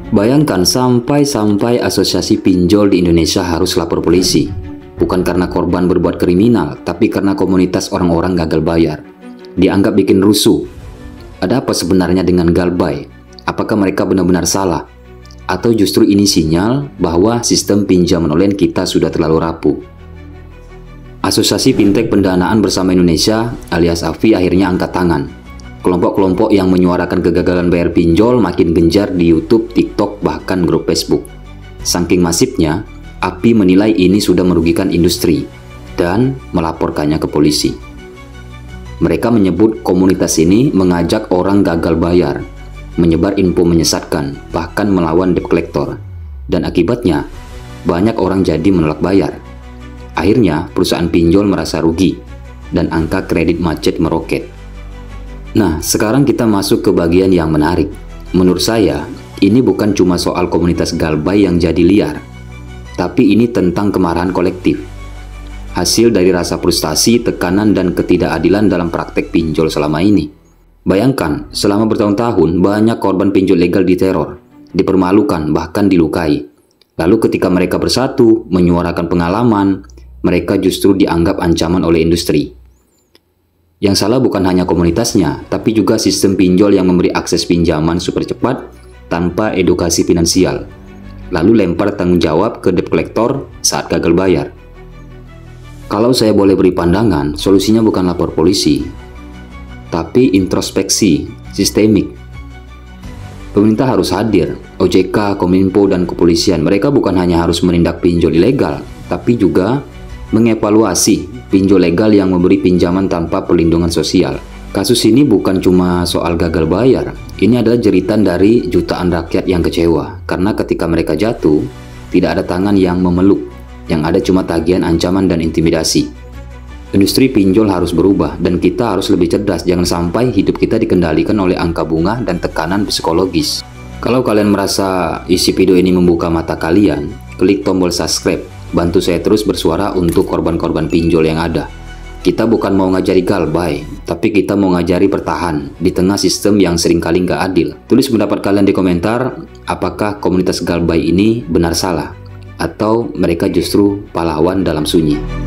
Bayangkan sampai asosiasi pinjol di Indonesia harus lapor polisi. Bukan karena korban berbuat kriminal, tapi karena komunitas orang-orang gagal bayar. Dianggap bikin rusuh. Ada apa sebenarnya dengan Galbay? Apakah mereka benar-benar salah? Atau justru ini sinyal bahwa sistem pinjaman online kita sudah terlalu rapuh? Asosiasi Fintech Pendanaan Bersama Indonesia alias AFI akhirnya angkat tangan. Kelompok-kelompok yang menyuarakan kegagalan bayar pinjol makin gencar di YouTube, TikTok, bahkan grup Facebook. Saking masifnya, AFI menilai ini sudah merugikan industri dan melaporkannya ke polisi. Mereka menyebut komunitas ini mengajak orang gagal bayar, menyebar info menyesatkan, bahkan melawan debt collector. Dan akibatnya, banyak orang jadi menolak bayar. Akhirnya, perusahaan pinjol merasa rugi, dan angka kredit macet meroket. Nah, sekarang kita masuk ke bagian yang menarik. Menurut saya, ini bukan cuma soal komunitas Galbay yang jadi liar, tapi ini tentang kemarahan kolektif. Hasil dari rasa frustasi, tekanan, dan ketidakadilan dalam praktek pinjol selama ini. Bayangkan, selama bertahun-tahun banyak korban pinjol legal diteror, dipermalukan, bahkan dilukai. Lalu ketika mereka bersatu, menyuarakan pengalaman, mereka justru dianggap ancaman oleh industri. Yang salah bukan hanya komunitasnya, tapi juga sistem pinjol yang memberi akses pinjaman super cepat tanpa edukasi finansial, lalu lempar tanggung jawab ke debt collector saat gagal bayar. Kalau saya boleh beri pandangan, solusinya bukan lapor polisi, tapi introspeksi sistemik. Pemerintah harus hadir, OJK, Kominfo, dan kepolisian. Mereka bukan hanya harus menindak pinjol ilegal, tapi juga mengevaluasi pinjol legal yang memberi pinjaman tanpa perlindungan sosial. Kasus ini bukan cuma soal gagal bayar, ini adalah jeritan dari jutaan rakyat yang kecewa, karena ketika mereka jatuh, tidak ada tangan yang memeluk, yang ada cuma tagihan, ancaman, dan intimidasi. Industri pinjol harus berubah, dan kita harus lebih cerdas, jangan sampai hidup kita dikendalikan oleh angka bunga dan tekanan psikologis. Kalau kalian merasa isi video ini membuka mata kalian, klik tombol subscribe, bantu saya terus bersuara untuk korban-korban pinjol yang ada. Kita bukan mau ngajari Galbay, tapi kita mau ngajari bertahan di tengah sistem yang seringkali nggak adil. Tulis pendapat kalian di komentar, apakah komunitas Galbay ini benar salah, atau mereka justru pahlawan dalam sunyi.